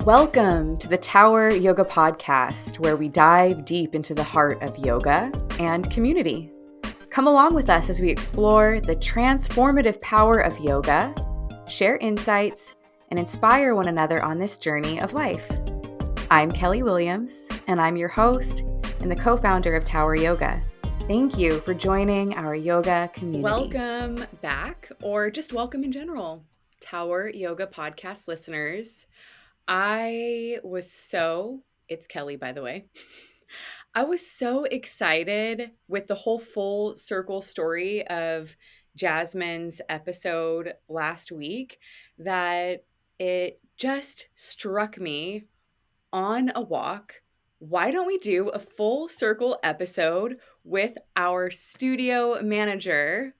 Welcome to the Tower Yoga Podcast, where we dive deep into the heart of yoga and community. Come along with us as we explore the transformative power of yoga, share insights, and inspire one another on this journey of life. I'm Kellee Williams, and I'm your host and the co-founder of Tower Yoga. Thank you for joining our yoga community. Welcome back, or just welcome in general, Tower Yoga Podcast listeners. It's Kellee, by the way. I was so excited with the whole full circle story of Jasmine's episode last week that it just struck me on a walk. Why don't we do a full circle episode with our studio manager,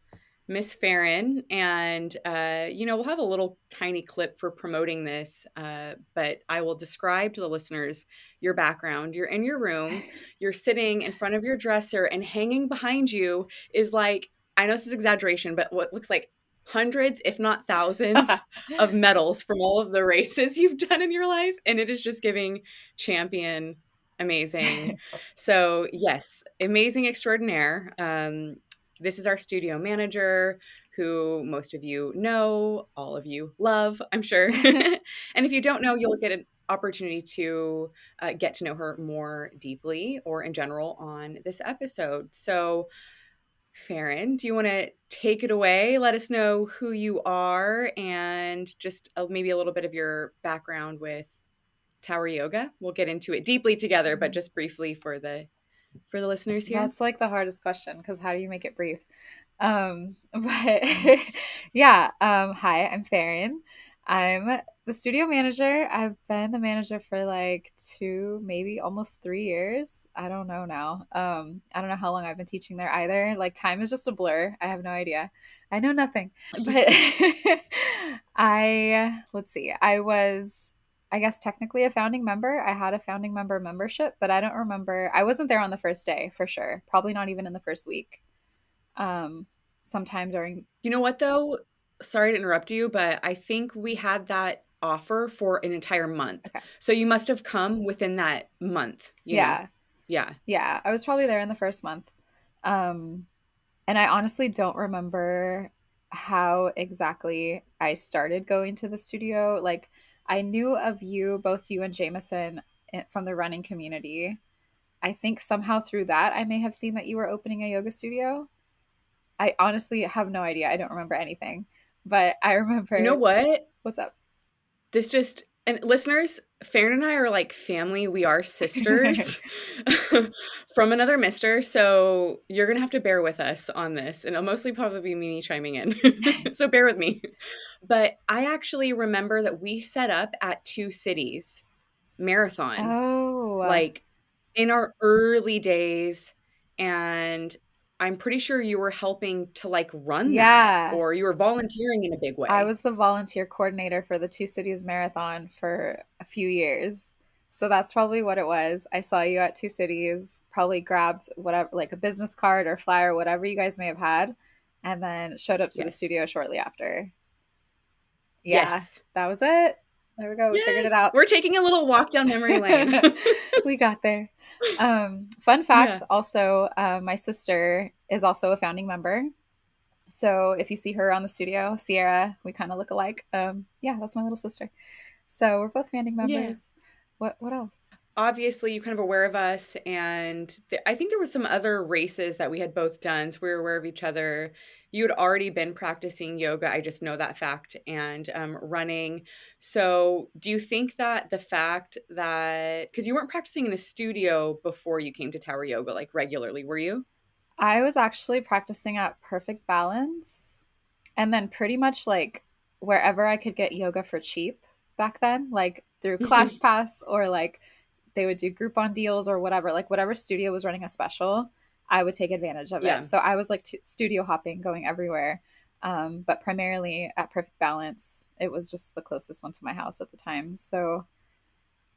Miss Farin, and we'll have a little tiny clip for promoting this, but I will describe to the listeners your background. You're in your room, you're sitting in front of your dresser, and hanging behind you is like, I know this is exaggeration, but what looks like hundreds, if not thousands, of medals from all of the races you've done in your life, and it is just giving champion amazing. So yes, amazing extraordinaire. This is our studio manager, who most of you know, all of you love, I'm sure. And if you don't know, you'll get an opportunity to get to know her more deeply or in general on this episode. So, Farin, do you want to take it away? Let us know who you are and just maybe a little bit of your background with Tower Yoga. We'll get into it deeply together, but just briefly for the listeners here. That's like the hardest question, because how do you make it brief? Yeah. Hi, I'm Farin. I'm the studio manager. I've been the manager for like 2, maybe almost 3 years. I don't know now. I don't know how long I've been teaching there either. Like, time is just a blur. I have no idea. I know nothing. But let's see. I guess technically a founding member. I had a founding member membership, but I don't remember. I wasn't there on the first day for sure. Probably not even in the first week. Sometime during. You know what though? Sorry to interrupt you, but I think we had that offer for an entire month. Okay. So you must have come within that month. Yeah. Yeah. Yeah. I was probably there in the first month. And I honestly don't remember how exactly I started going to the studio. Like, I knew of you, both you and Jameson, from the running community. I think somehow through that, I may have seen that you were opening a yoga studio. I honestly have no idea. I don't remember anything. But I remember... You know what? What's up? And listeners, Farin and I are like family. We are sisters from another mister. So you're going to have to bear with us on this. And it'll mostly probably be me chiming in. So bear with me. But I actually remember that we set up at 2 Cities Marathon. Oh. Like in our early days. And I'm pretty sure you were helping to like run that, or you were volunteering in a big way. I was the volunteer coordinator for the 2 Cities Marathon for a few years. So that's probably what it was. I saw you at 2 Cities, probably grabbed whatever, like a business card or flyer, whatever you guys may have had, and then showed up to the studio shortly after. Yeah, yes. That was it. There we go. We figured it out. We're taking a little walk down memory lane. We got there. Fun fact, also, my sister is also a founding member. So if you see her on the studio, Sierra, we kind of look alike. That's my little sister. So we're both founding members. Yeah. What else? Obviously, you're kind of aware of us, and I think there was some other races that we had both done, so we were aware of each other. You had already been practicing yoga. I just know that fact, and running. So do you think that the fact that, because you weren't practicing in a studio before you came to Tower Yoga, like regularly, were you? I was actually practicing at Perfect Balance, and then pretty much like wherever I could get yoga for cheap back then, like through ClassPass or like they would do Groupon deals or whatever, like whatever studio was running a special, I would take advantage of it. So I was like studio hopping, going everywhere. But primarily at Perfect Balance, it was just the closest one to my house at the time. So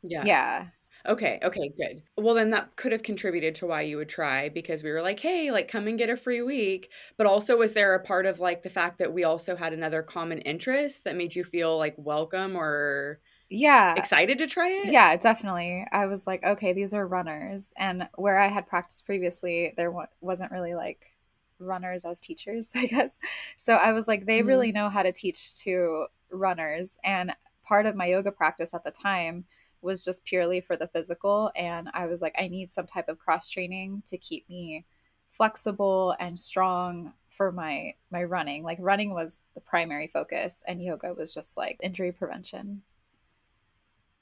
yeah. Okay, good. Well, then that could have contributed to why you would try, because we were like, hey, like come and get a free week. But also, was there a part of like the fact that we also had another common interest that made you feel like welcome or Yeah, excited to try it? yeah, definitely. I was like, okay, these are runners. And where I had practiced previously, there wasn't really like runners as teachers, I guess. So I was like, they Hmm. really know how to teach to runners. And part of my yoga practice at the time was just purely for the physical. And I was like, I need some type of cross training to keep me flexible and strong for my running. Like running was the primary focus and yoga was just like injury prevention.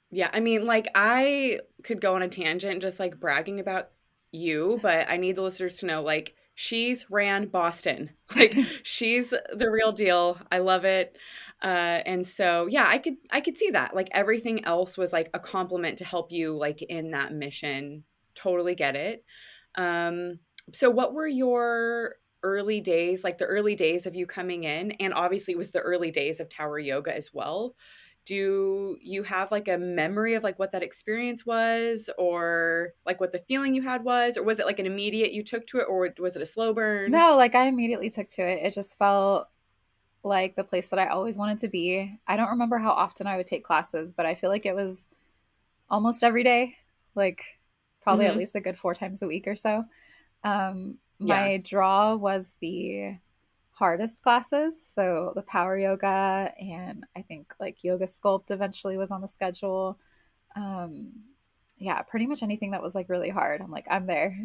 Yeah, I mean, like, I could go on a tangent just like bragging about you, but I need the listeners to know, like, she's ran Boston. Like, she's the real deal. I love it. And so, yeah, I could see that. Like, everything else was like a compliment to help you, like, in that mission. Totally get it. Um, so what were your early days, like the early days of you coming in? And obviously, it was the early days of Tower Yoga as well. Do you have like a memory of like what that experience was, or like what the feeling you had was, or was it like an immediate you took to it, or was it a slow burn? No, like I immediately took to it. It just felt like the place that I always wanted to be. I don't remember how often I would take classes, but I feel like it was almost every day, like probably at Hmm. least a good 4 times a week or so. Yeah. My draw was the hardest classes. So the power yoga and I think like yoga sculpt eventually was on the schedule. Um, yeah, pretty much anything that was like really hard. I'm like, I'm there.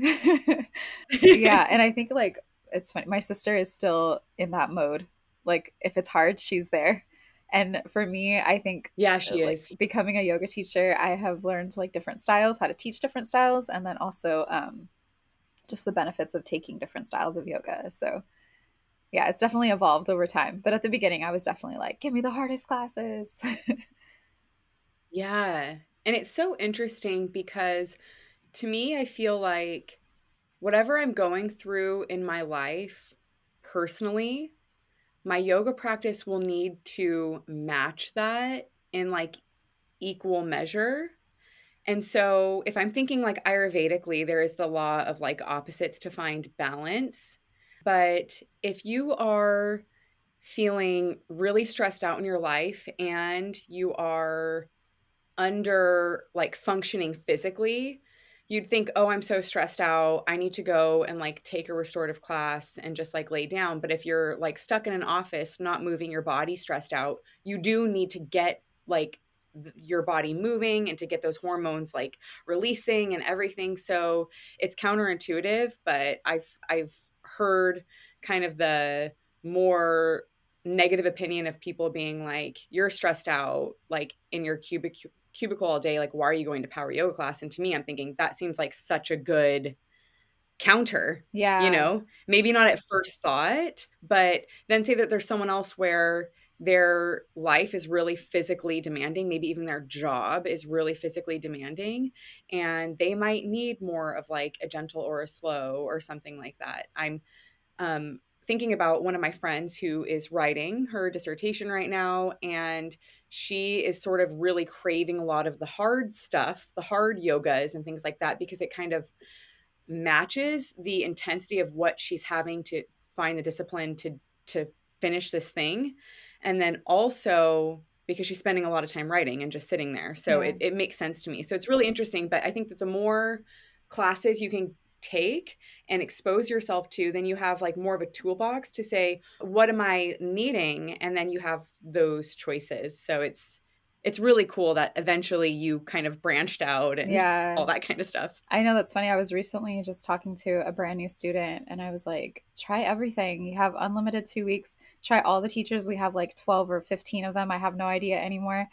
Yeah, and I think like it's funny. My sister is still in that mode. Like if it's hard, she's there. And for me, I think Yeah, she like is. becoming a yoga teacher, I have learned like different styles, how to teach different styles, and then also just the benefits of taking different styles of yoga. So yeah, it's definitely evolved over time. But at the beginning, I was definitely like, give me the hardest classes. Yeah. And it's so interesting because to me, I feel like whatever I'm going through in my life personally, my yoga practice will need to match that in like equal measure. And so if I'm thinking like Ayurvedically, there is the law of like opposites to find balance. But if you are feeling really stressed out in your life and you are under like functioning physically, you'd think, oh, I'm so stressed out. I need to go and like take a restorative class and just like lay down. But if you're like stuck in an office, not moving your body, stressed out, you do need to get like your body moving and to get those hormones like releasing and everything. So it's counterintuitive, but I've heard kind of the more negative opinion of people being like, you're stressed out like in your cubicle all day, like why are you going to power yoga class? And to me, I'm thinking that seems like such a good counter, Yeah. maybe not at first thought, but then say that there's someone else where their life is really physically demanding, maybe even their job is really physically demanding, and they might need more of like a gentle or a slow or something like that. I'm thinking about one of my friends who is writing her dissertation right now, and she is sort of really craving a lot of the hard stuff, the hard yogas and things like that, because it kind of matches the intensity of what she's having to find the discipline to finish this thing. And then also because she's spending a lot of time writing and just sitting there. So Yeah. it makes sense to me. So it's really interesting. But I think that the more classes you can take and expose yourself to, then you have like more of a toolbox to say, what am I needing? And then you have those choices. So it's really cool that eventually you kind of branched out and Yeah. all that kind of stuff. I know that's funny. I was recently just talking to a brand new student and I was like, try everything. You have unlimited 2 weeks. Try all the teachers. We have like 12 or 15 of them. I have no idea anymore.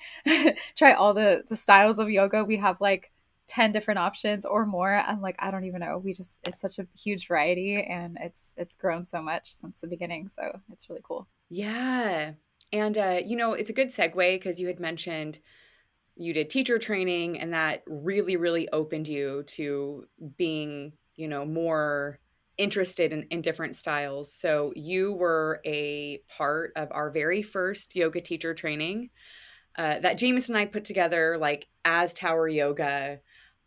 Try all the styles of yoga. We have like 10 different options or more. I'm like, I don't even know. We just it's such a huge variety and it's grown so much since the beginning. So it's really cool. Yeah. And, it's a good segue because you had mentioned you did teacher training and that really, really opened you to being, more interested in different styles. So you were a part of our very first yoga teacher training that James and I put together, like as Tower Yoga.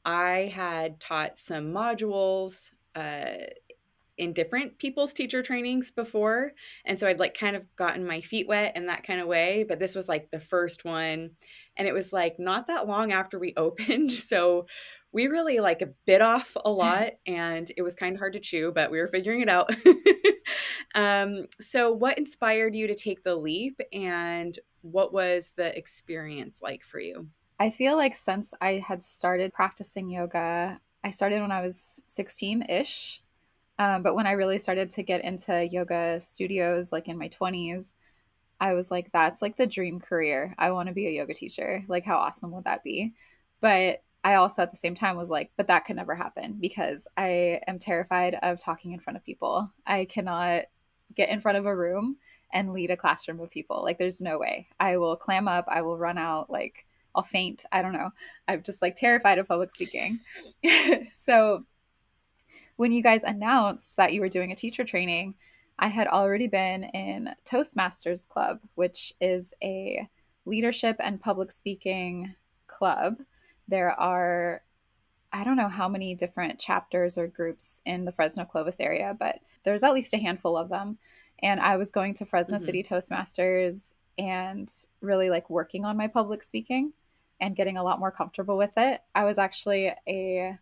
I had taught some modules. in different people's teacher trainings before. And so I'd like kind of gotten my feet wet in that kind of way. But this was like the first one. And it was like not that long after we opened. So we really like bit off a lot and it was kind of hard to chew, but we were figuring it out. So what inspired you to take the leap and what was the experience like for you? I feel like since I had started practicing yoga, I started when I was 16 ish. But when I really started to get into yoga studios, like in my 20s, I was like, that's like the dream career. I want to be a yoga teacher. Like, how awesome would that be? But I also at the same time was like, but that could never happen because I am terrified of talking in front of people. I cannot get in front of a room and lead a classroom of people. Like, there's no way. I will clam up, I will run out, like, I'll faint. I don't know. I'm just like terrified of public speaking. So when you guys announced that you were doing a teacher training, I had already been in Toastmasters Club, which is a leadership and public speaking club. There are, I don't know how many different chapters or groups in the Fresno Clovis area, but there's at least a handful of them. And I was going to Fresno Hmm. City Toastmasters and really like working on my public speaking and getting a lot more comfortable with it. I was actually a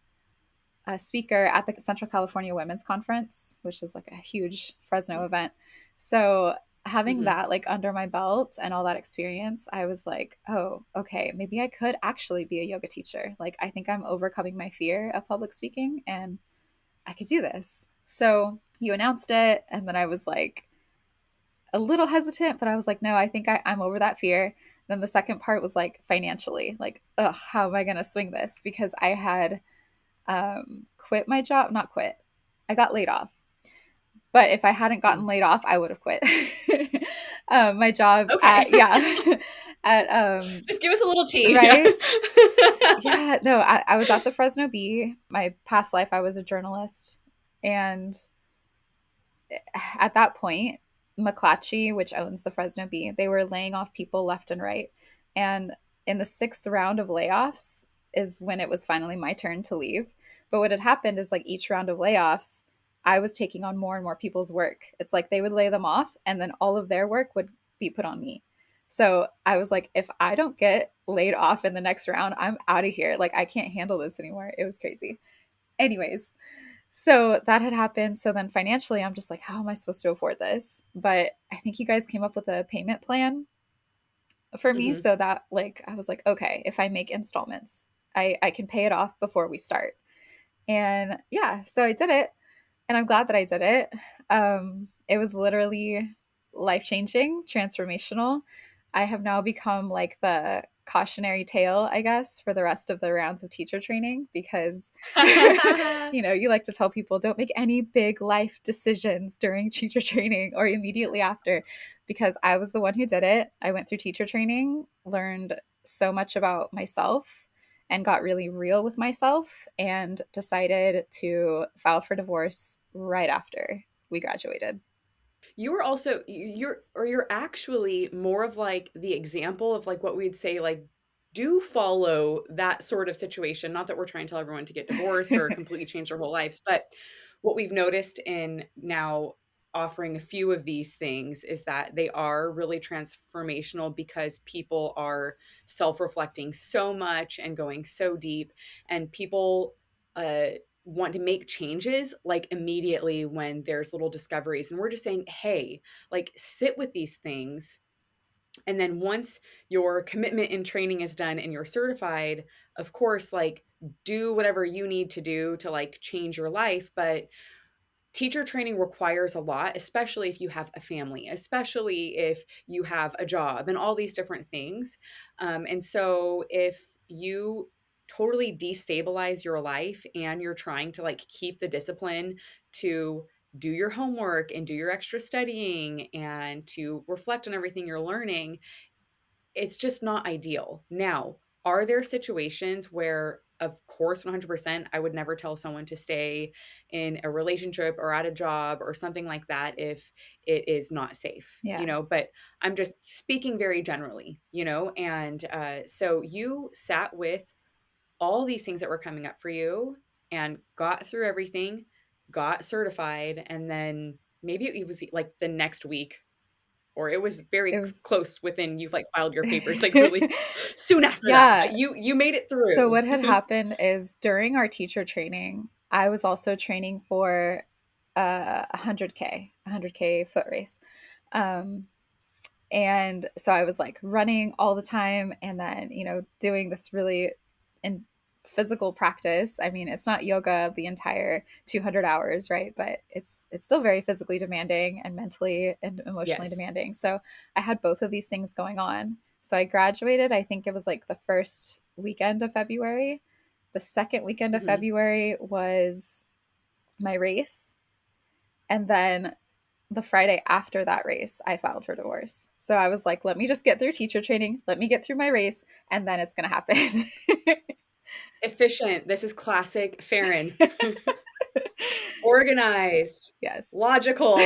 speaker at the Central California Women's Conference, which is like a huge Fresno event. So having Hmm. that like under my belt and all that experience, I was like, oh, okay, maybe I could actually be a yoga teacher. Like, I think I'm overcoming my fear of public speaking and I could do this. So you announced it. And then I was like a little hesitant, but I was like, no, I think I'm over that fear. Then the second part was like financially, like, ugh, how am I going to swing this? Because I had quit my job, not quit. I got laid off. But if I hadn't gotten laid off, I would have quit. My job Okay. at, yeah, at, Just give us a little tea. Yeah. right? Yeah, no, I was at the Fresno Bee. My past life, I was a journalist. And at that point, McClatchy, which owns the Fresno Bee, they were laying off people left and right. And in the sixth round of layoffs is when it was finally my turn to leave. But what had happened is like each round of layoffs, I was taking on more and more people's work. It's like they would lay them off and then all of their work would be put on me. So I was like, if I don't get laid off in the next round, I'm out of here. Like, I can't handle this anymore. It was crazy. Anyways, so that had happened. So then financially, I'm just like, how am I supposed to afford this? But I think you guys came up with a payment plan for me. Hmm. So that, like, I was like, okay, if I make installments, I can pay it off before we start. And yeah, so I did it. And I'm glad that I did it. It was literally life changing, transformational. I have now become like the cautionary tale, I guess, for the rest of the rounds of teacher training because, you like to tell people don't make any big life decisions during teacher training or immediately after because I was the one who did it. I went through teacher training, learned so much about myself and got really real with myself and decided to file for divorce right after we graduated. You were also you're actually more of like the example of like what we'd say like do follow that sort of situation. Not that we're trying to tell everyone to get divorced or completely change their whole lives, but what we've noticed in now offering a few of these things is that they are really transformational because people are self-reflecting so much and going so deep and people uh want to make changes like immediately when there's little discoveries and we're just saying hey like sit with these things and then once your commitment and training is done and you're certified of course like do whatever you need to do to like change your life but teacher training requires a lot, especially if you have a family, especially if you have a job and all these different things. And so if you totally destabilize your life and you're trying to like keep the discipline to do your homework and do your extra studying and to reflect on everything you're learning, it's just not ideal. Now, are there situations where, of course, 100%, I would never tell someone to stay in a relationship or at a job or something like that if it is not safe, Yeah. but I'm just speaking very generally, and so you sat with all these things that were coming up for you and got through everything. got certified, and then maybe it was like the next week, or it was very It was close within, you've like filed your papers like really soon after that, but yeah. you made it So through. what had happened is during our teacher training, I was also training for 100K foot race. Um, and so I was like running all the time and then, doing this really in physical practice. I mean, it's not yoga the entire 200 hours, right? But it's still very physically demanding and mentally and emotionally Yes. demanding. So I had both of these things going on. So I graduated, I think it was like the first weekend of February. The second weekend of Hmm. February was my race. And then the Friday after that race, I filed for divorce. So I was like, let me just get through teacher training, let me get through my race, and then it's going to happen. Efficient. This is classic Farin. Organized, Yes. logical.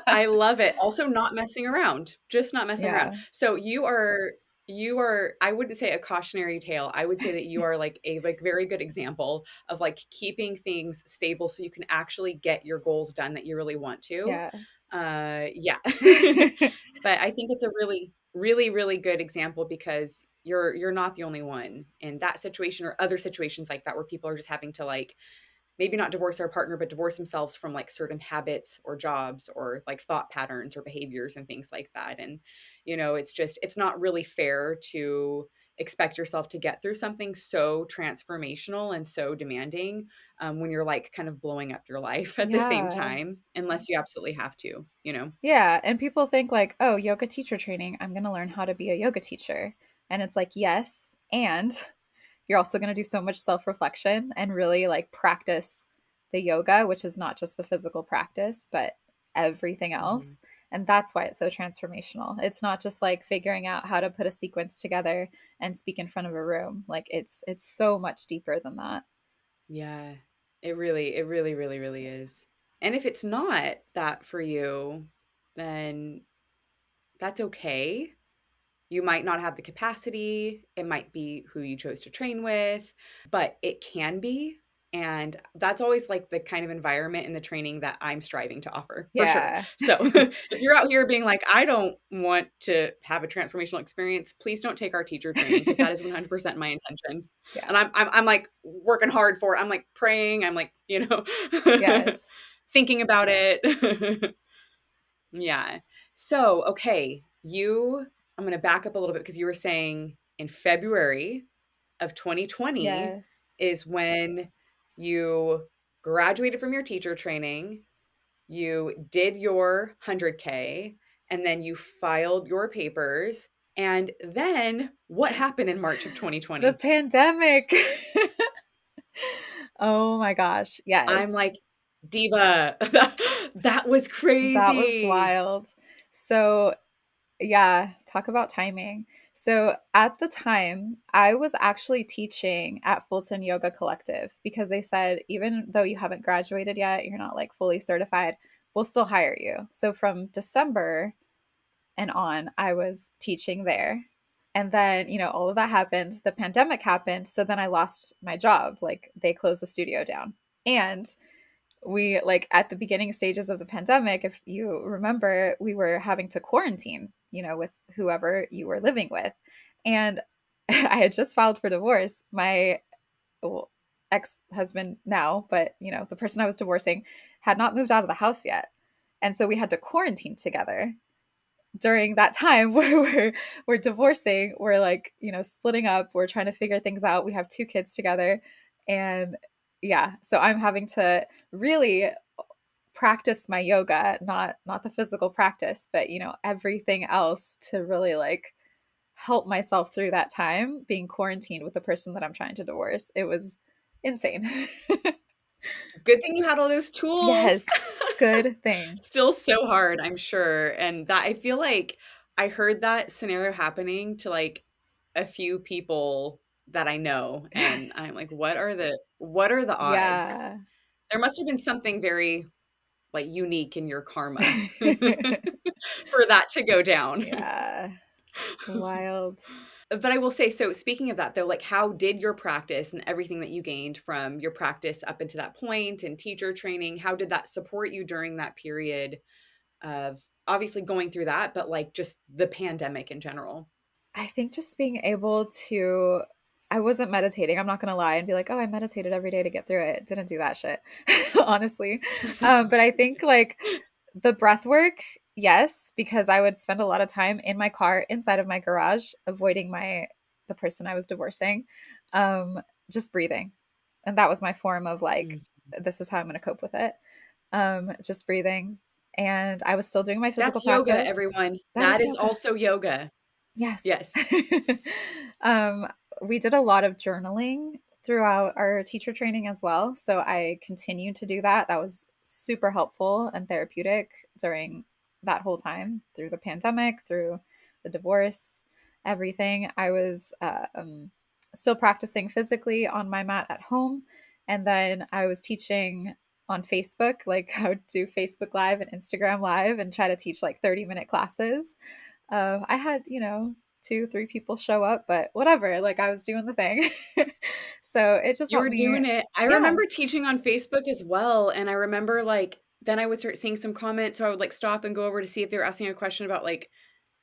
I love it. Also not messing around, just not messing around. Yeah. So you are, I wouldn't say a cautionary tale. I would say that you are like a like very good example of like keeping things stable so you can actually get your goals done that you really want to. Yeah. Yeah. But I think it's a really, really, really good example because you're not the only one in that situation or other situations like that where people are just having to like maybe not divorce their partner, but divorce themselves from like certain habits or jobs or like thought patterns or behaviors and things like that. And, it's just, it's not really fair to expect yourself to get through something so transformational and so demanding when you're like kind of blowing up your life at the same Yeah. time, unless you absolutely have to. Yeah. And people think, like, oh, yoga teacher training, I'm going to learn how to be a yoga teacher. And it's like, yes. And you're also going to do so much self reflection and really like practice the yoga, which is not just the physical practice, but everything Hmm. else. And that's why it's so transformational. It's not just like figuring out how to put a sequence together and speak in front of a room. Like it's so much deeper than that. Yeah, it really, really, really is. And if it's not that for you, then that's okay. You might not have the capacity. It might be who you chose to train with, but it can be. And that's always like the kind of environment in the training that I'm striving to offer for sure. Yeah. So if you're out here being like, I don't want to have a transformational experience, please don't take our teacher training because that is 100% my intention. Yeah. And I'm like working hard for it. I'm like praying. I'm like, Yes. thinking about it. Yeah. So, okay, I'm going to back up a little bit because you were saying in February of 2020 Yes. is when you graduated from your teacher training, you did your 100K, and then you filed your papers. And then what happened in March of The 2020? pandemic. Oh my gosh. I'm Yes. like, Diva, that was That was crazy. wild. So, yeah, talk about timing. So, at the time, I was actually teaching at Fulton Yoga Collective because they said, even though you haven't graduated yet, you're not like fully certified, we'll still hire you. So, from December and on, I was teaching there. And then, all of that happened. The pandemic happened. So then I lost my job. Like, they closed the studio down. And we like at the beginning stages of the pandemic, if you remember, we were having to quarantine, with whoever you were living with. And I had just filed for divorce. My well, ex-husband now, but the person I was divorcing had not moved out of the house yet. And so we had to quarantine together during that time where we're divorcing, we're like, splitting up, we're trying to figure things out. We have two kids together. And yeah, so I'm having to really practice my yoga, not the physical practice, but everything else to really like help myself through that time being quarantined with the person that I'm trying to divorce. It was insane. Good thing you had all those tools. Yes, good thing. Still so hard, I'm sure. And that I feel like I heard that scenario happening to like a few people that I know. And I'm like, what are the odds? Yeah. There must have been something very like unique in your karma for that to go down. Yeah. Wild. But I will say, so speaking of that though, like how did your practice and everything that you gained from your practice up into that point and teacher training, how did that support you during that period of obviously going through that, but like just the pandemic in general? I think just being able to, I wasn't meditating, I'm not gonna lie and be like, oh, I meditated every day to get through it. Didn't do that shit, honestly. But I think like the breath work, yes, because I would spend a lot of time in my car inside of my garage, avoiding the person I was divorcing, um, just breathing. And that was my form of like, Mm. this is how I'm gonna cope with it. Just breathing. And I was still doing my physical That's yoga, practice. everyone. That That is is yoga. also yoga. Yes. Yes. um, we did a lot of journaling throughout our teacher training as well. So I continued to do that. That was super helpful and therapeutic during that whole time through the pandemic, through the divorce, everything. I was still practicing physically on my mat at home. And then I was teaching on Facebook, like I would do Facebook Live and Instagram Live and try to teach like 30-minute classes. I had, two, three people show up, but whatever, like I was doing the thing. So it just You helped were me. doing it. I Yeah. remember teaching on Facebook as well, and I remember, like, then I would start seeing some comments, so I would, like, stop and go over to see if they were asking a question about, like,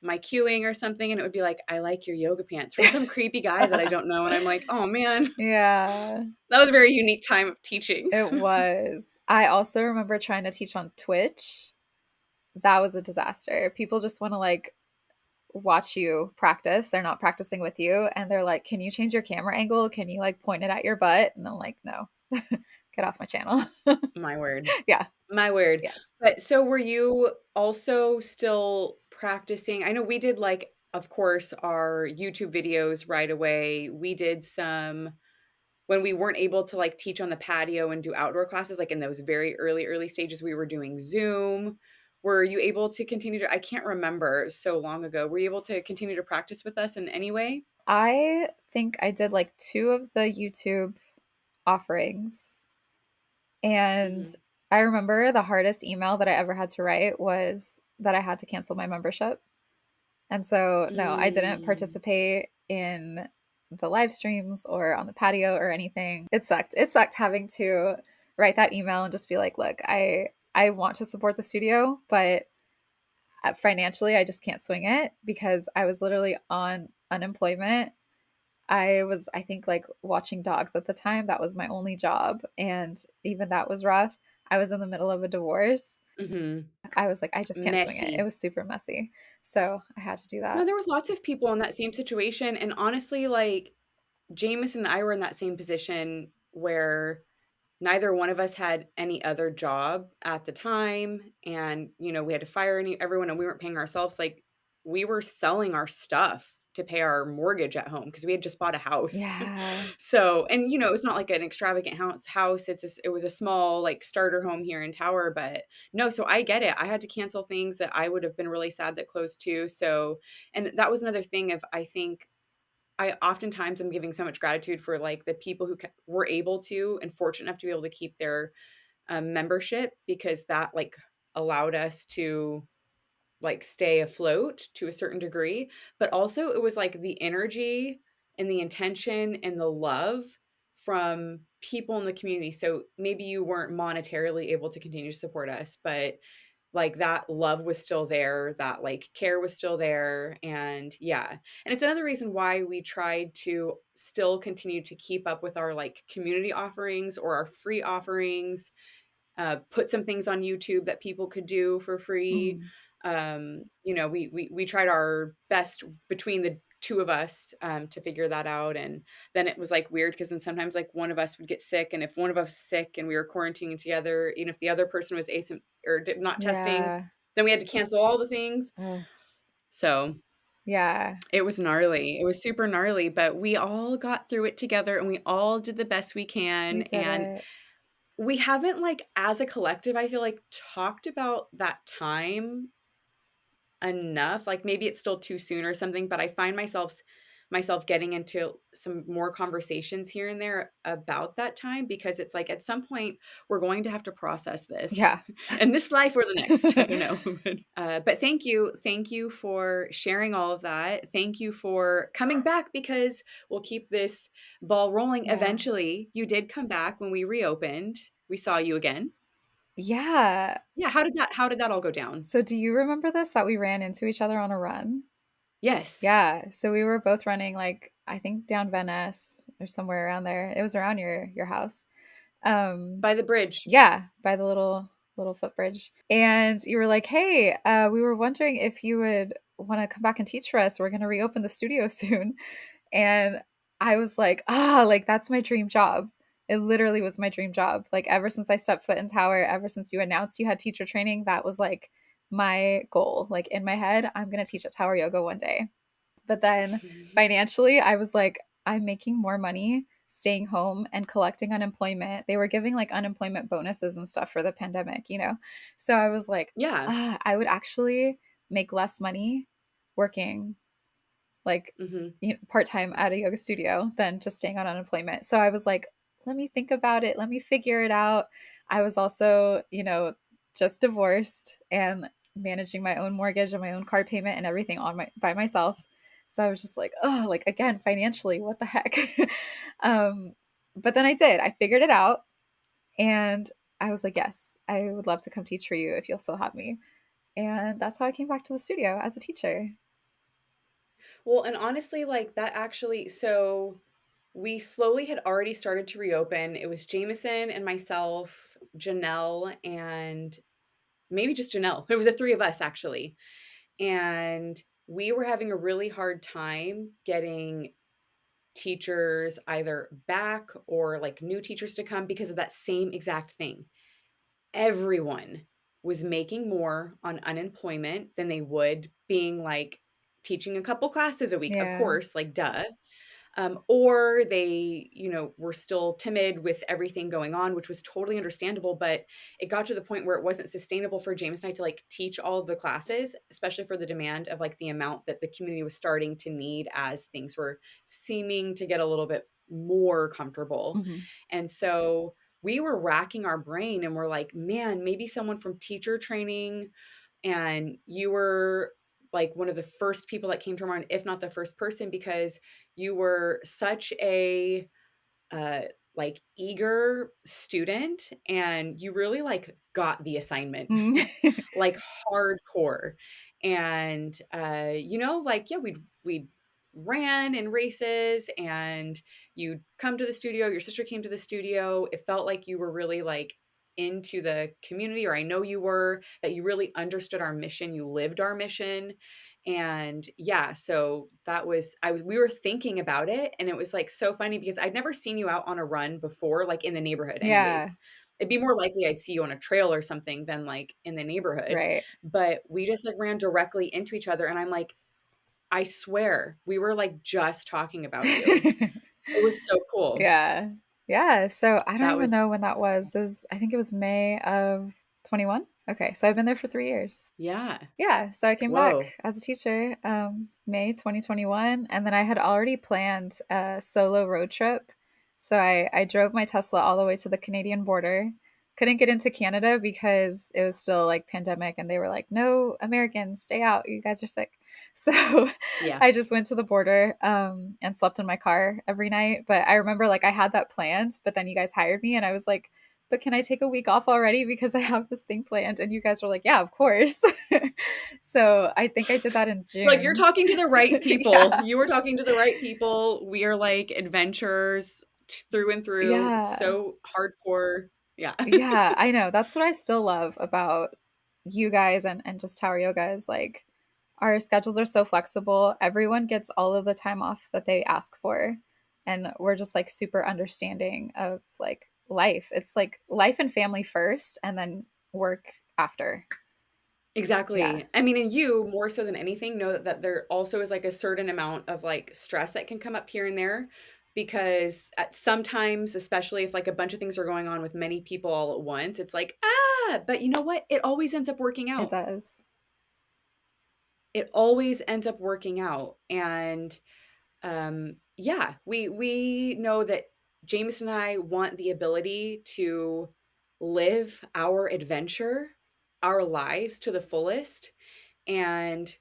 my cueing or something, and it would be like, "I like your yoga pants," from some creepy guy that I don't know, and I'm like, "Oh, man." Yeah, That was a very unique time of teaching. it was. I also remember trying to teach on Twitch. That was a disaster. People just want to like watch you practice. They're not practicing with you. And they're like, can you change your camera angle? Can you like point it at your butt? And I'm like, no, get off my channel. My word. Yeah. My word. Yes. But so were you also still practicing? I know we did, like, of course, our YouTube videos right away. We did some when we weren't able to, like, teach on the patio and do outdoor classes, like, in those very early stages, we were doing Zoom. Were you able to continue to I can't remember, it was so long ago. Were you able to continue to practice with us in any way? I think I did like two of the YouTube offerings. And Mhm. I remember the hardest email that I ever had to write was that I had to cancel my membership. And so, no, I didn't Mm. participate in the live streams or on the patio or anything. It sucked. It sucked having to write that email and just be like, look, I want to support the studio, but financially I just can't swing it because I was literally on unemployment. I was, I think, like watching dogs at the time. That was my only job. And even that was rough. I was in the middle of a divorce. Mhm. I was like, I just can't swing it. It Messy. was super messy. So I had to do No, that. there was lots of people in that same situation, and honestly, like, Jameson and I were in that same position where neither one of us had any other job at the time, and, we had to fire everyone, and we weren't paying ourselves, like, we were selling our stuff to pay our mortgage at home because we had just bought a house. Yeah. So and, it was not like an extravagant house, it was a small, like, starter home here in Tower, but no, so I get it. I had to cancel things that I would have been really sad that closed too, so and that was another thing of I think I oftentimes am giving so much gratitude for, like, the people who were able to and fortunate enough to be able to keep their, membership because that, like, allowed us to, like, stay afloat to a certain degree, but also it was, like, the energy and the intention and the love from people in the community, so maybe you weren't monetarily able to continue to support us, but like, that love was still there, that, like, care was still there, and yeah. And it's another reason why we tried to still continue to keep up with our, like, community offerings or our free offerings, put some things on YouTube that people could do for free. Mm. We tried our best between the 2 of us, to figure that out, and then it was, like, weird because then sometimes, like, one of us would get sick, and if one of us was sick and we were quarantining together, even if the other person was or did not testing, Yeah. then we had to cancel all the things. Ugh. So, Yeah. it was gnarly. It was super gnarly, but we all got through it together, and we all did the best we We can, did and it. we haven't, like, as a collective, I feel like, talked about that time enough. Like, maybe it's still too soon or something, but I find myself getting into some more conversations here and there about that time, because it's like at some point we're going to have to process this Yeah. in this life or the next. I don't know. But thank you. Thank you for sharing all of that. Thank you for coming back, because we'll keep this ball rolling. Yeah. Eventually, you did come back when we reopened. We saw you again. Yeah. Yeah, how did that all go down? So do you remember this that we ran into each other on a run? Yes, Yeah. So we were both running like I think down Van Ness or somewhere around there. It was around your house. Um by the bridge. yeah, by the little footbridge. And you were like, "Hey, we were wondering if you would want to come back and teach for us. We're going to reopen the studio soon." And I was like, "Ah, like that's my dream job." It literally was my dream job. Like ever since I stepped foot in Tower, ever since you announced you had teacher training, that was like my goal. Like in my head, I'm going to teach at Tower Yoga one day. But then financially, I was like, I'm making more money staying home and collecting unemployment. They were giving like unemployment bonuses and stuff for the pandemic, you know? So I was like, Yeah. I would actually make less money working like Mhm. part time at a yoga studio than just staying on unemployment. So I was like, let me think about it. Let me figure it out. I was also, just divorced and managing my own mortgage and my own car payment and everything on my by myself. So I was just like, oh, like again, financially, what the heck? um, but then I did. I figured it out, and I was like, yes, I would love to come teach for you if you'll still have me. And that's how I came back to the studio as a teacher. Well, and honestly, like that actually, so we slowly had already started to reopen. It was Jameson and myself, Janelle, and maybe just Janelle. It was the three of us actually. And we were having a really hard time getting teachers either back or like new teachers to come because of that same exact thing. Everyone was making more on unemployment than they would being like teaching a couple classes a week, of Yeah. course, like duh. Or they, were still timid with everything going on, which was totally understandable. But it got to the point where it wasn't sustainable for James and I to like teach all of the classes, especially for the demand of like the amount that the community was starting to need as things were seeming to get a little bit more comfortable. Hmm. And so we were racking our brain and we're like, man, maybe someone from teacher training, and you were like one of the first people that came to mind, if not the first person, because you were such a uh like eager student and you really like got the assignment Mm. like hardcore. And like yeah, we ran in races and you'd come to the studio, your sister came to the studio. It felt like you were really like into the community, or I know you were, that you really understood our mission, you lived our mission. And yeah, so that was we were thinking about it, and it was like so funny because I'd never seen you out on a run before, like in the neighborhood Yeah, anyways. It'd be more likely I'd see you on a trail or something than like in the neighborhood. right. But we just like ran directly into each other. And I'm like, I swear we were like just talking about you. It was so cool. Yeah. Yeah. So I don't That even was know when that was. I think it was May of 21. Okay. So I've been there for 3 years. yeah. Yeah. So I came Whoa. back as a teacher May 2021. And then I had already planned a solo road trip. So I drove my Tesla all the way to the Canadian border. Couldn't get into Canada because it was still like pandemic and they were like, no Americans, stay out. You guys are sick. So Yeah. I just went to the border and slept in my car every night. But I remember like I had that planned, but then you guys hired me and I was like, but can I take a week off already because I have this thing planned? And you guys were like, yeah, of course. So I think I did that in Like you're June. talking to the right people. Yeah. You were talking to the right people. We are like adventurers through and through, Yeah. so hardcore. Yeah. Yeah. I know. That's what I still love about you guys and just Tower Yoga is like our schedules are so flexible. Everyone gets all of the time off that they ask for. And we're just like super understanding of like life. It's like life and family first and then work after. Yeah. Exactly. I mean, and you more so than anything know that there also is like a certain amount of like stress that can come up here and there, because at sometimes, especially if like a bunch of things are going on with many people all at once, it's like, but you know what? It always ends up working It out. does. It always ends up working out. And yeah, we know that Jameson and I want the ability to live our adventure, our lives to the fullest, and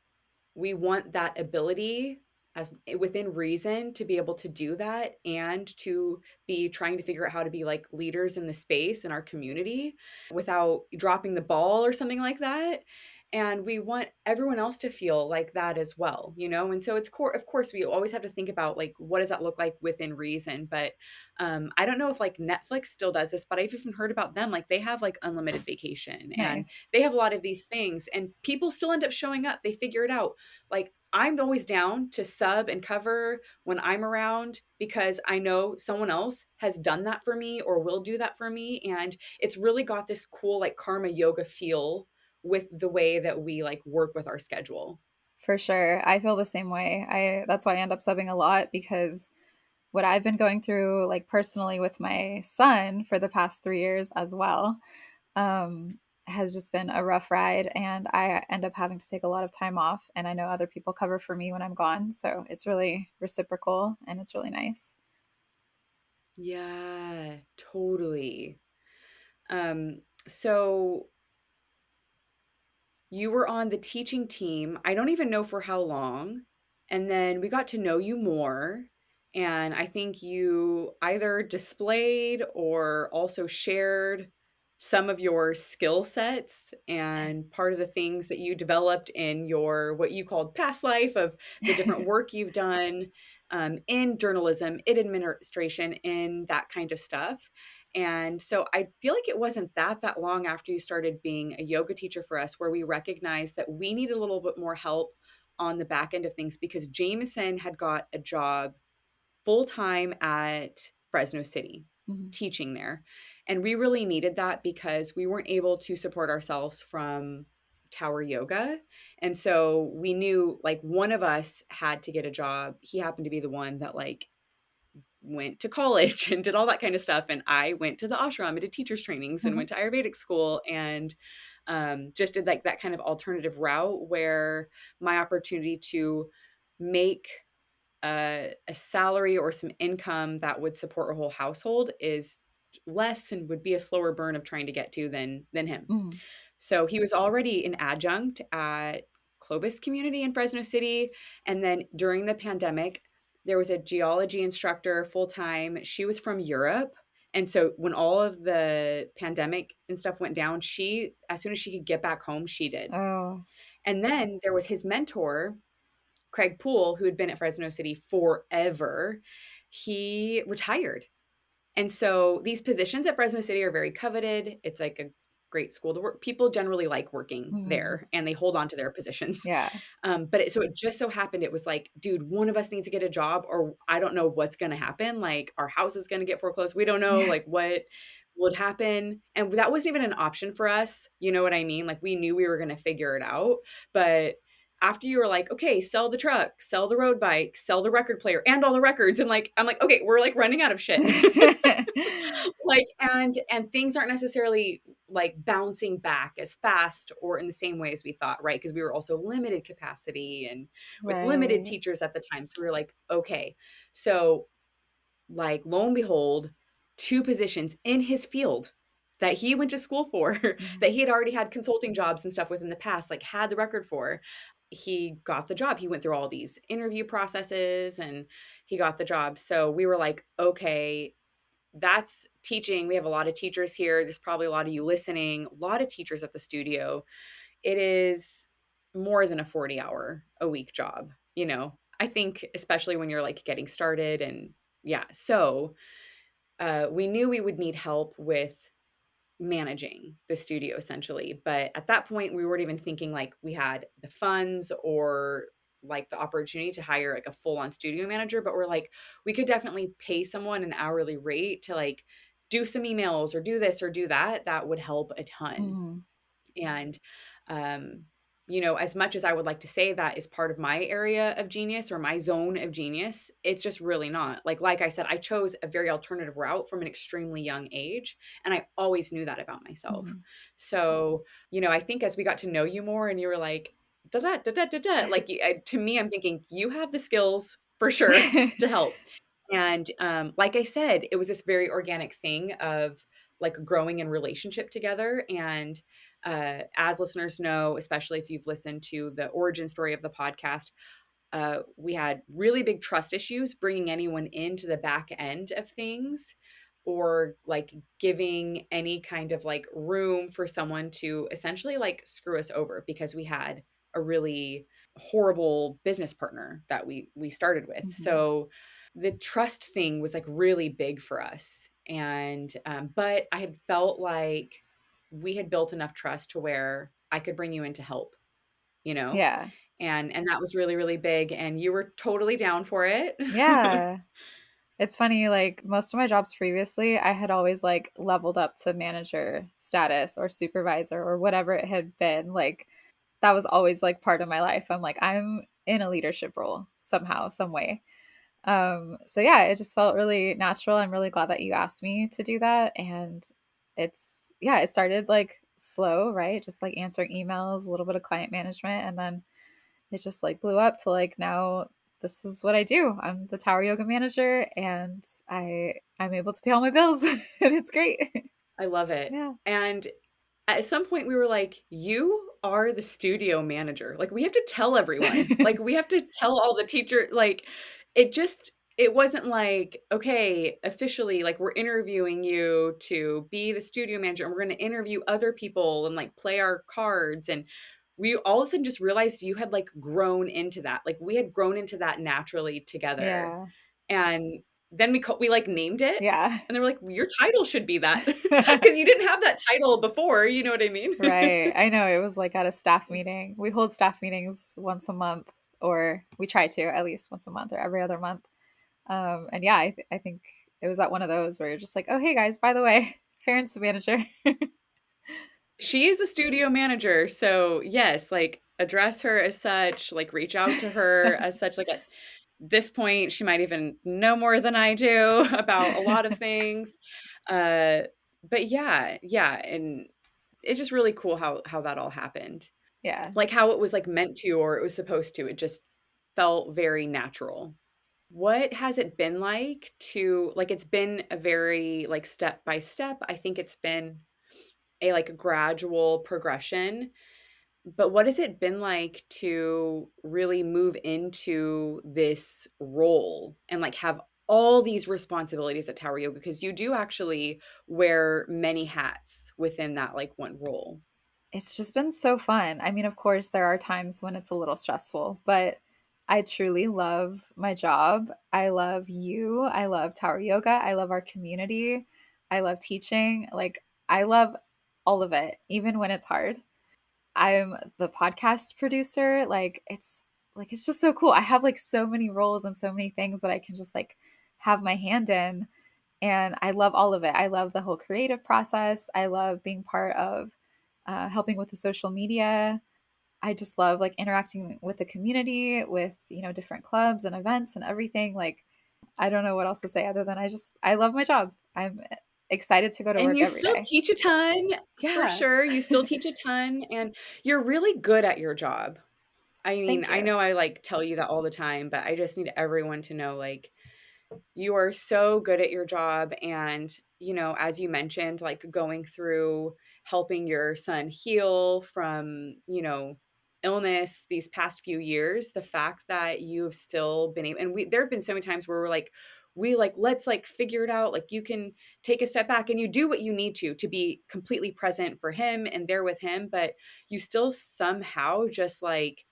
we want that ability as within reason to be able to do that and to be trying to figure out how to be like leaders in the space in our community without dropping the ball or something like that. And we want everyone else to feel like that as well, you know? And so it's of course we always have to think about like what does that look like within reason. But I don't know if like Netflix still does this, but I've even heard about them. Like they have like unlimited vacation and Nice. they have a lot of these things and people still end up showing up. They figure it out. Like I'm always down to sub and cover when I'm around because I know someone else has done that for me or will do that for me. And it's really got this cool like karma yoga feel with the way that we like work with our schedule. For sure. I feel the same way. I That's why I end up subbing a lot, because what I've been going through, like personally with my son for the past 3 years as well, has just been a rough ride. And I end up having to take a lot of time off. And I know other people cover for me when I'm gone. So it's really reciprocal and it's really nice. Yeah, totally. So you were on the teaching team. I don't even know for how long. And then we got to know you more. And I think you either displayed or also shared some of your skill sets and part of the things that you developed in your what you called past life of the different work you've done in journalism, in administration, in that kind of stuff. And so I feel like it wasn't that long after you started being a yoga teacher for us where we recognized that we needed a little bit more help on the back end of things because Jameson had got a job full time at Fresno City Mhm. teaching there. And we really needed that because we weren't able to support ourselves from tower yoga. And so we knew like one of us had to get a job. He happened to be the one that like went to college and did all that kind of stuff. And I went to the ashram and did teachers trainings and Mhm. went to Ayurvedic school and just did like that kind of alternative route where my opportunity to make a salary or some income that would support a whole household is less and would be a slower burn of trying to get to than him. Mhm. So he was already an adjunct at Clovis Community in Fresno City. And then during the pandemic, there was a geology instructor full time. She was from Europe. And so when all of the pandemic and stuff went down, as soon as she could get back home, she did. Oh. And then there was his mentor, Craig Poole, who had been at Fresno City forever. He retired and so these positions at Fresno City are very coveted. It's like a great school to work. People generally like working Mhm. there and they hold on to their positions. Yeah. So it just so happened it was like, dude, one of us needs to get a job or I don't know what's going to happen. Like our house is going to get foreclosed. We don't know Yeah. like what would happen. And that wasn't even an option for us. You know what I mean? Like we knew we were going to figure it out. But after you were like, okay, sell the truck, sell the road bike, sell the record player and all the records. And like, I'm like, okay, we're like running out of shit. Like and things aren't necessarily like bouncing back as fast or in the same way as we thought, right? Because we were also limited capacity and with limited Right. teachers at the time. So we were like, okay. So like lo and behold, two positions in his field that he went to school for, Mhm. that he had already had consulting jobs and stuff with in the past, like had the record for. He got the job. He went through all these interview processes and he got the job. So we were like, okay, that's teaching. We have a lot of teachers here. There's probably a lot of you listening, a lot of teachers at the studio. It is more than a 40-hour a week job, you know. I think especially when you're like getting started and yeah. So, we knew we would need help with managing the studio essentially. But at that point, we weren't even thinking like we had the funds or like the opportunity to hire like a full on studio manager. But we're like, we could definitely pay someone an hourly rate to like do some emails or do this or do that. That would help a ton. Mhm. And, um, you know, as much as I would like to say that is part of my area of genius or my zone of genius, it's just really not. Like I said, I chose a very alternative route from an extremely young age, and I always knew that about myself. Mhm. So, you know, I think as we got to know you more, and you were like, da da da da da da, like to me, I'm thinking you have the skills for sure to help. And like I said, it was this very organic thing of like growing in relationship together. And as listeners know, especially if you've listened to the origin story of the podcast, we had really big trust issues bringing anyone into the back end of things, or like giving any kind of like room for someone to essentially like screw us over, because we had a really horrible business partner that we started with. Mhm. So the trust thing was like really big for us. And but I had felt like we had built enough trust to where I could bring you in to help, you know? Yeah. And that was really, really big, and you were totally down for it. Yeah. It's funny, like most of my jobs previously, I had always like leveled up to manager status or supervisor or whatever it had been. Like that was always like part of my life. I'm like, I'm in a leadership role somehow, some way. So yeah, it just felt really natural. I'm really glad that you asked me to do that. And yeah, it started like slow, right? Just like answering emails, a little bit of client management, and then it just like blew up to like now this is what I do. I'm the tower yoga manager and I'm able to pay all my bills and it's great. I love it. Yeah. And at some point we were like, "You are the studio manager." Like, we have to tell everyone. Like, we have to tell all the teacher like, it wasn't like, "Okay, officially, like, we're interviewing you to be the studio manager, and we're gonna interview other people and, like, play our cards," and we all of a sudden just realized you had, like, grown into that. Like, we had grown into that naturally together. Yeah. And then we, like, named it, Yeah. and they were like, "Your title should be that," because you didn't have that title before, you know what I mean? Right. I know it was like at a staff meeting. We hold staff meetings once a month, or we try to at least once a month or every other month. And yeah, I think it was at one of those where you're just like, oh, hey guys, by the way, Farron's the manager. She is the studio manager, so yes, like, address her as such, like, reach out to her as such, like, at this point, she might even know more than I do about a lot of things, uh, but yeah, and it's just really cool how that all happened. Yeah. Like, how it was, like, meant to or it was supposed to, it just felt very natural. What has it been like to like, it's been a very, like, step by step, I think it's been a, like, gradual progression, but what has it been like to really move into this role and, like, have all these responsibilities at Tower Yoga? Because you do actually wear many hats within that, like, one role. It's just been so fun. I mean, of course, there are times when it's a little stressful, but I truly love my job. I love you. I love Tower Yoga. I love our community. I love teaching. Like, I love all of it, even when it's hard. I'm the podcast producer. It's just so cool. I have like so many roles and so many things that I can just like have my hand in. And I love all of it. I love the whole creative process. I love being part of helping with the social media. I just love like interacting with the community, with different clubs and events and everything. Like I don't know what else to say other than I love my job. I'm excited to go to And work you every still day. teach a ton, for Yeah. sure, you still teach a ton, and you're really good at your job. I mean, Thank I you. know I, like, tell you that all the time, but I just need everyone to know, like, you are so good at your job, and, as you mentioned, like, going through helping your son heal from, illness these past few years, the fact that you've still been able, and there have been so many times where let's, like, figure it out, like, you can take a step back and you do what you need to be completely present for him and there with him, but you still somehow just, like,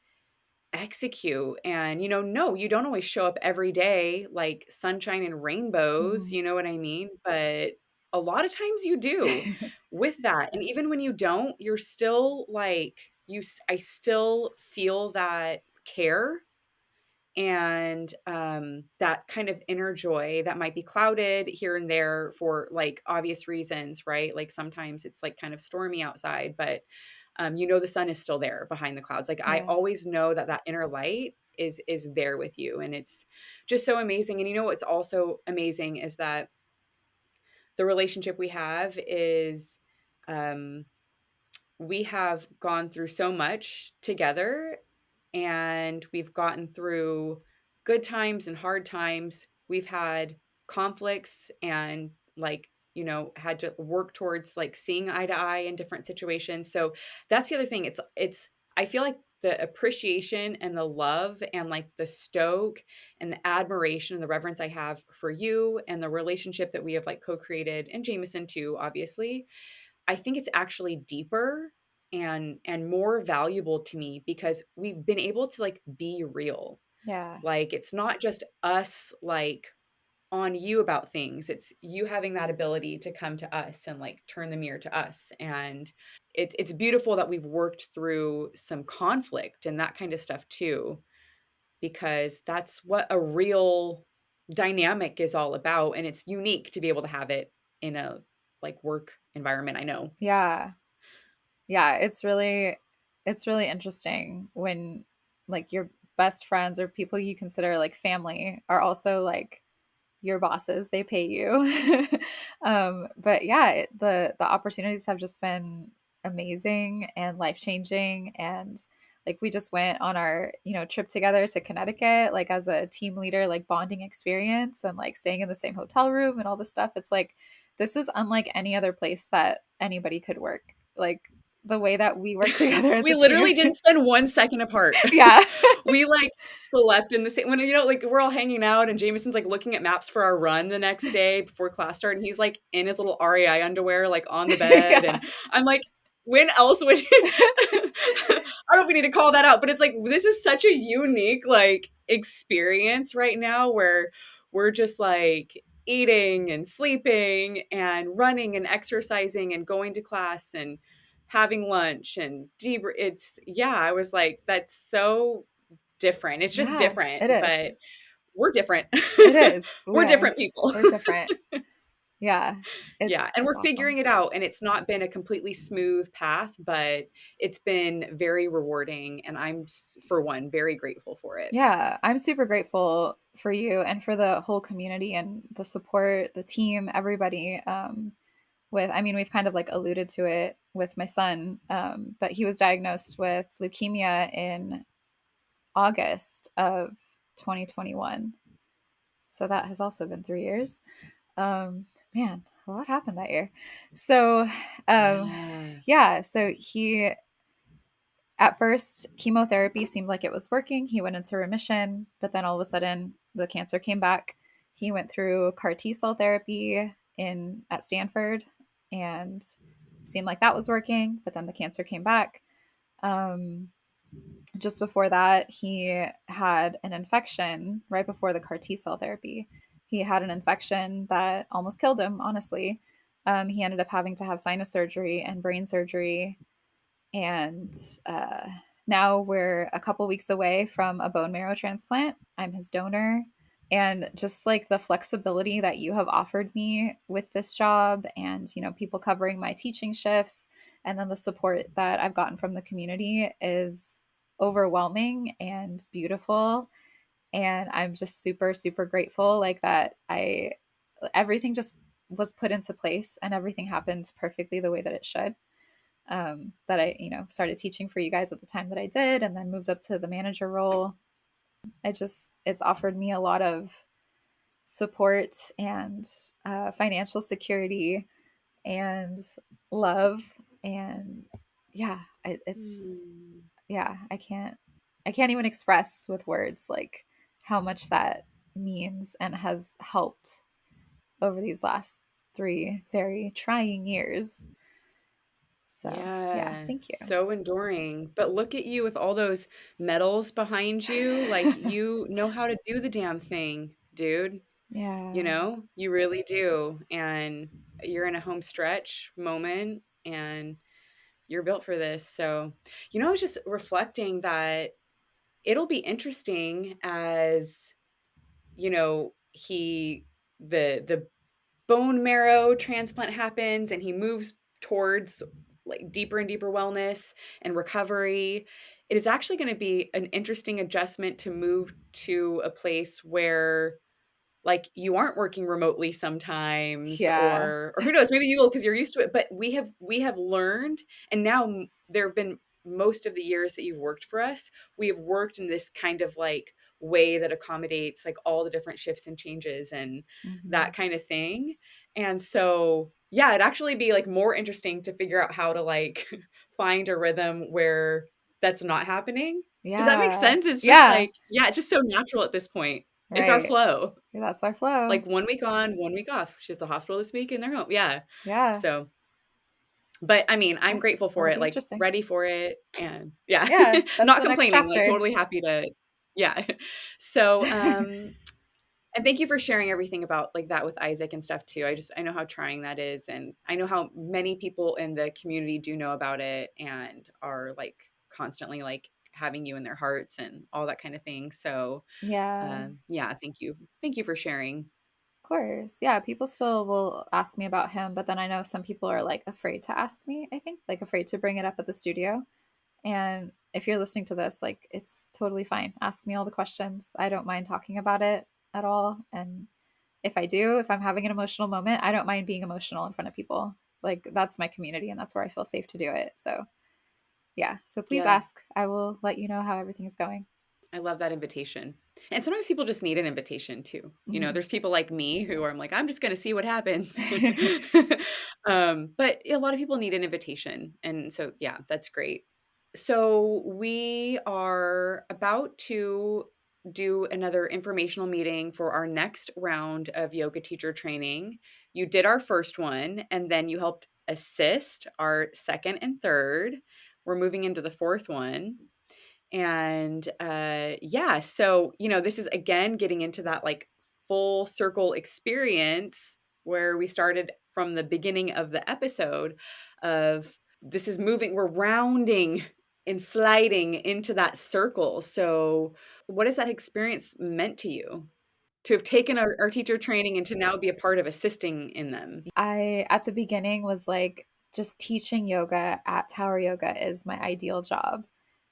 execute. And no, you don't always show up every day like sunshine and rainbows, Mhm. you know what I mean? But a lot of times you do with that. And even when you don't, you're still like I still feel that care, and that kind of inner joy that might be clouded here and there for like obvious reasons, right? Like sometimes it's like kind of stormy outside, but the sun is still there behind the clouds. Like I Yeah. always know that inner light is there with you, and it's just so amazing. And what's also amazing is that the relationship we have is um we have gone through so much together, and we've gotten through good times and hard times. We've had conflicts and like, had to work towards like seeing eye to eye in different situations. So that's the other thing. I feel like the appreciation and the love and like the stoke and the admiration and the reverence I have for you and the relationship that we have like co-created, and Jameson too, obviously, I think it's actually deeper and more valuable to me because we've been able to like be real. Yeah. Like it's not just us like on you about things. It's you having that ability to come to us and like turn the mirror to us. And it's beautiful that we've worked through some conflict and that kind of stuff too, because that's what a real dynamic is all about. And it's unique to be able to have it in a like work environment, I know. Yeah. Yeah, it's really interesting when like your best friends or people you consider like family are also like your bosses. They pay you. But yeah, the opportunities have just been amazing and life-changing. And like we just went on our, trip together to Connecticut, like as a team leader, like bonding experience and like staying in the same hotel room and all this stuff. It's like this is unlike any other place that anybody could work. Like the way that we work together as We a team. literally didn't spend 1 second apart. Yeah. We, like, slept in the same when, like, we're all hanging out and Jameson's, like, looking at maps for our run the next day before class started, and he's, like, in his little REI underwear, like, on the bed, Yeah. and I'm like, when else would I don't know if we need to call that out, but it's like, this is such a unique, like, experience right now where we're just, like, eating and sleeping and running and exercising and going to class and having lunch and deep it's yeah, I was like, that's so different. It's just Yeah, different, it but is. we're different. It is. We're different people. We're different. Yeah. Yeah, It's and it's we're awesome. figuring it out, and it's not been a completely smooth path, but it's been very rewarding, and for one, very grateful for it. Yeah, I'm super grateful for you and for the whole community and the support, the team, everybody. I mean, we've kind of like alluded to it with my son, but he was diagnosed with leukemia in August of 2021. So that has also been 3 years. Man, a lot happened that year. So, um, Yeah. yeah, so he at first, chemotherapy seemed like it was working. He went into remission, but then all of a sudden, the cancer came back. He went through CAR T cell therapy in at Stanford, and seemed like that was working. But then the cancer came back. Um, just before that, he had an infection right before the CAR T cell therapy. He had an infection that almost killed him. Honestly, he ended up having to have sinus surgery and brain surgery, and uh, now we're a couple weeks away from a bone marrow transplant. I'm his donor. And just like the flexibility that you have offered me with this job and, people covering my teaching shifts, and then the support that I've gotten from the community is overwhelming and beautiful. And I'm just super, super grateful like that everything just was put into place and everything happened perfectly the way that it should. That I, started teaching for you guys at the time that I did, and then moved up to the manager role. It's offered me a lot of support and financial security and love. And yeah, Mm. yeah, I can't even express with words like how much that means and has helped over these last 3 very trying years. So yeah, Yeah, thank you. so enduring. But look at you with all those medals behind you. Like you know how to do the damn thing, dude. Yeah. You really do. And you're in a home stretch moment and you're built for this. So, I was just reflecting that it'll be interesting as, the bone marrow transplant happens and he moves towards like deeper and deeper wellness and recovery. It is actually going to be an interesting adjustment to move to a place where like you aren't working remotely sometimes, Yeah. or who knows, maybe you will because you're used to it, but we have learned, and now there have been most of the years that you've worked for us, we have worked in this kind of like way that accommodates like all the different shifts and changes and Hmm. that kind of thing. And so, yeah, it'd actually be like more interesting to figure out how to like find a rhythm where that's not happening. Does that make Yeah. sense? It's just Yeah. like, yeah, it's just so natural at this point. It's our Right. flow. Yeah, that's our flow. Like 1 week on, 1 week off. She's at the hospital this week and they're home. Yeah. Yeah. So, but I mean, I'm Yeah. grateful for That'll it, be like interesting. ready for it and yeah, Yeah. That's not the next complaining, like chapter. totally happy to yeah. So, and thank you for sharing everything about like that with Isaac and stuff too. I know how trying that is and I know how many people in the community do know about it and are like constantly like having you in their hearts and all that kind of thing. So, Yeah. yeah, thank you. Thank you for sharing. Of course. Yeah, people still will ask me about him, but then I know some people are like afraid to ask me, I think, like afraid to bring it up at the studio. And if you're listening to this, like it's totally fine. Ask me all the questions. I don't mind talking about it at all. And if I do, if I'm having an emotional moment, I don't mind being emotional in front of people. Like that's my community and that's where I feel safe to do it. So, yeah. So please Yeah. ask. I will let you know how everything's going. I love that invitation. And sometimes people just need an invitation too. You know, Mhm. there's people like me who are I'm like, I'm just going to see what happens. But a lot of people need an invitation. And so, yeah, that's great. So we are about to do another informational meeting for our next round of yoga teacher training. You did our first one, and then you helped assist our second and third. We're moving into the fourth one. And yeah, so this is again getting into that like full circle experience where we started from the beginning of the episode of this is moving, we're rounding and sliding into that circle. So what has that experience meant to you to have taken our teacher training and to now be a part of assisting in them? I, at the beginning, was like, just teaching yoga at Tower Yoga is my ideal job.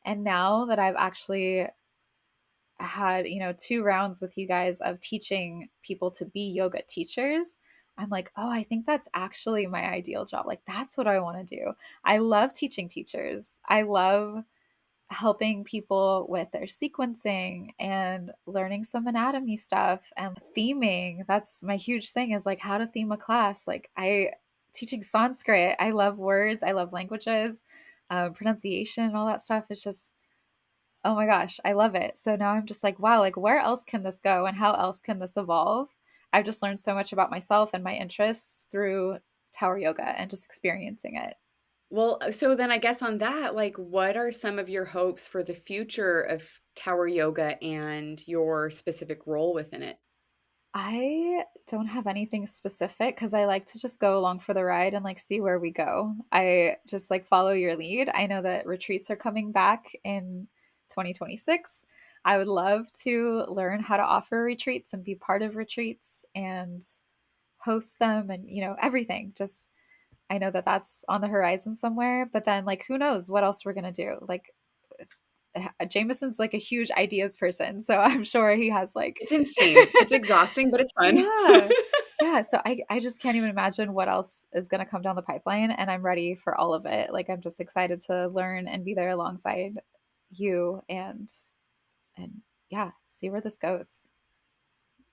And now that I've actually had, 2 rounds with you guys of teaching people to be yoga teachers, I'm like, oh, I think that's actually my ideal job. Like, that's what I want to do. I love teaching teachers. I love helping people with their sequencing and learning some anatomy stuff and theming. That's my huge thing, is like how to theme a class. Like, I teaching Sanskrit. I love words. I love languages, pronunciation and all that stuff. It's just, oh my gosh, I love it. So now I'm just like, wow, like where else can this go and how else can this evolve? I've just learned so much about myself and my interests through Tower Yoga and just experiencing it. Well, so then I guess on that, like, what are some of your hopes for the future of tower yoga and your specific role within it? I don't have anything specific because I like to just go along for the ride and like see where we go. I just like follow your lead. I know that retreats are coming back in 2026. I would love to learn how to offer retreats and be part of retreats and host them and, everything. Just, I know that that's on the horizon somewhere, but then like who knows what else we're going to do? Like Jameson's like a huge ideas person, so I'm sure he has like It's insane. It's exhausting, but it's fun. yeah. Yeah, so I just can't even imagine what else is going to come down the pipeline, and I'm ready for all of it. Like I'm just excited to learn and be there alongside you and yeah, see where this goes.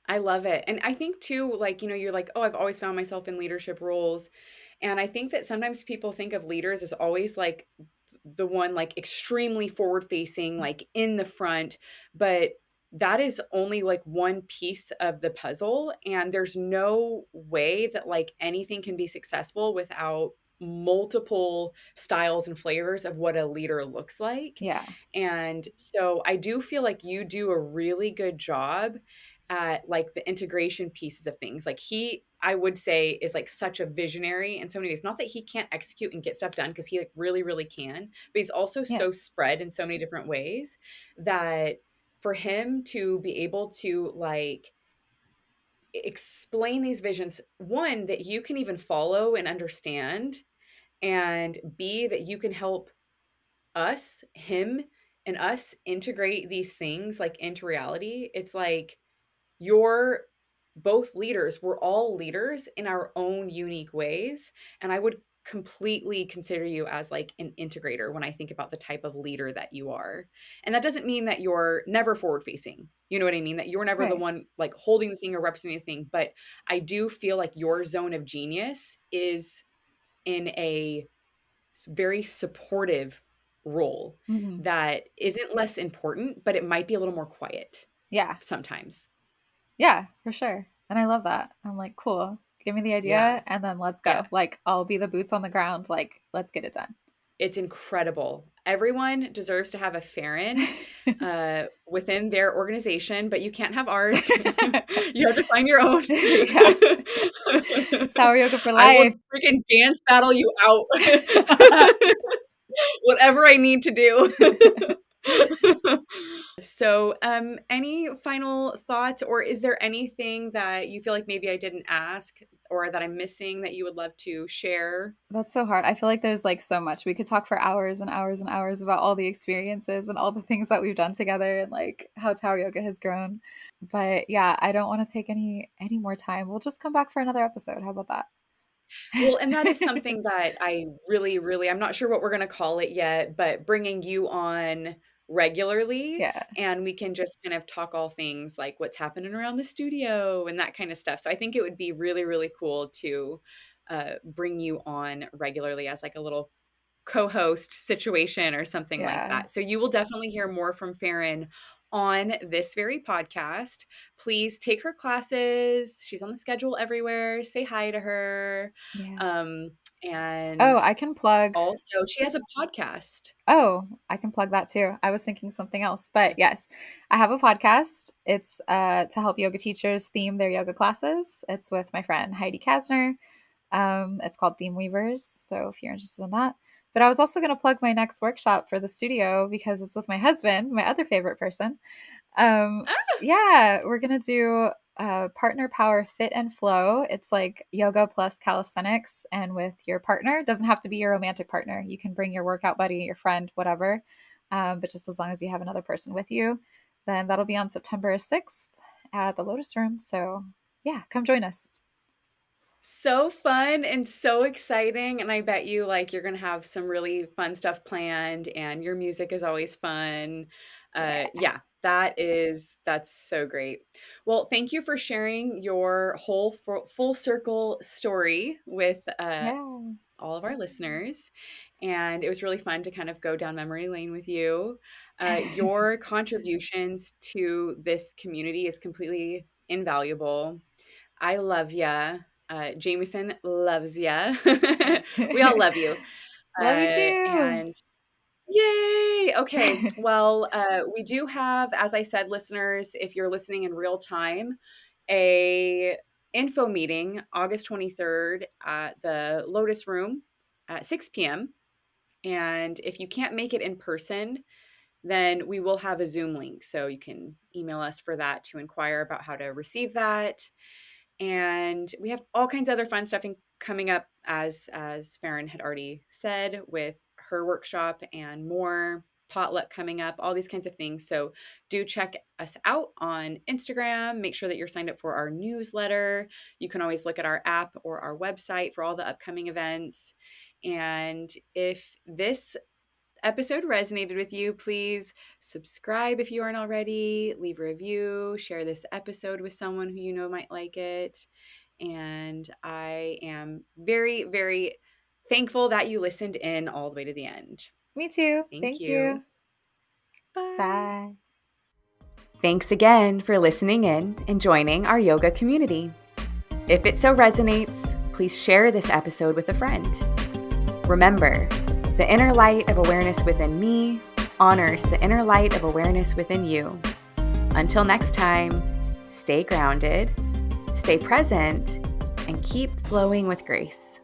I love it. And I think too, like, you're like, oh, I've always found myself in leadership roles. And I think that sometimes people think of leaders as always like the one like extremely forward facing, like in the front, but that is only like one piece of the puzzle. And there's no way that like anything can be successful without multiple styles and flavors of what a leader looks like. Yeah. And so I do feel like you do a really good job at like the integration pieces of things. Like I would say is like such a visionary in so many ways. Not that he can't execute and get stuff done because he like really, really can, but he's also Yeah. so spread in so many different ways that for him to be able to like explain these visions, one, that you can even follow and understand, and B, that you can help him and us integrate these things like into reality. It's like you're both leaders. We're all leaders in our own unique ways. And I would completely consider you as like an integrator when I think about the type of leader that you are. And that doesn't mean that you're never forward facing. You know what I mean? That you're never the Right. one like holding the thing or representing the thing. But I do feel like your zone of genius is in a very supportive role Hmm. that isn't less important, but it might be a little more quiet Yeah. sometimes. Yeah, for sure. And I love that. I'm like, cool. Give me the Yeah. idea and then let's Yeah. go. Like, I'll be the boots on the ground. Like, let's get it done. It's incredible. Everyone deserves to have a Farin within their organization, but you can't have ours. You have to find your own. Yeah. Tower yoga for I will life. freaking dance battle you out. Whatever I need to do. So, any final thoughts, or is there anything that you feel like maybe I didn't ask or that I'm missing that you would love to share? That's so hard. I feel like there's like so much. We could talk for hours and hours and hours about all the experiences and all the things that we've done together and like how Tower Yoga has grown. But yeah, I don't want to take any more time. We'll just come back for another episode. How about that? Well, and that is something that I really, really, I'm not sure what we're going to call it yet, but bringing you on regularly Yeah. and we can just kind of talk all things like what's happening around the studio and that kind of stuff. So I think it would be really, really cool to bring you on regularly as like a little co-host situation or something like Yeah. that. So you will definitely hear more from Farin on this very podcast. Please take her classes. She's on the schedule everywhere. Say hi to her. Yeah. Um, Oh, and I can plug. also she has a podcast. Oh, I can plug that too. I was thinking something else, but yes, I have a podcast. It's to help yoga teachers theme their yoga classes. It's with my friend Heidi Kasner. It's called Theme Weavers. So if you're interested in that. But I was also going to plug my next workshop for the studio because it's with my husband, my other favorite person. Um, Ah, yeah, we're going to do partner power fit and flow. It's like yoga plus calisthenics and with your partner. It doesn't have to be your romantic partner. You can bring your workout buddy, your friend, whatever. But just as long as you have another person with you, then that'll be on September 6th at the Lotus Room. So yeah, come join us. so fun and so exciting. And I bet you like you're gonna have some really fun stuff planned and your music is always fun. Yeah. Yeah, that's so great. Well, thank you for sharing your whole full circle story with Yeah. all of our listeners. And it was really fun to kind of go down memory lane with you. Your contributions to this community is completely invaluable. I love ya. Jameson loves ya. We all love you. Love you too. And yay! Okay. Well, we do have, as I said, listeners, if you're listening in real time, a info meeting August 23rd at the Lotus Room at 6 p.m. And if you can't make it in person, then we will have a Zoom link. So you can email us for that to inquire about how to receive that. And we have all kinds of other fun stuff coming up, as Farin had already said, with her workshop and more potluck coming up, all these kinds of things. So do check us out on Instagram. Make sure that you're signed up for our newsletter. You can always look at our app or our website for all the upcoming events. And if this episode resonated with you, please subscribe if you aren't already, leave a review, share this episode with someone who you know might like it. And I am very, very thankful that you listened in all the way to the end. Me too. Thank Thank you. you. Bye. Bye. Thanks again for listening in and joining our yoga community. If it so resonates, please share this episode with a friend. Remember, the inner light of awareness within me honors the inner light of awareness within you. Until next time, stay grounded, stay present, and keep flowing with grace.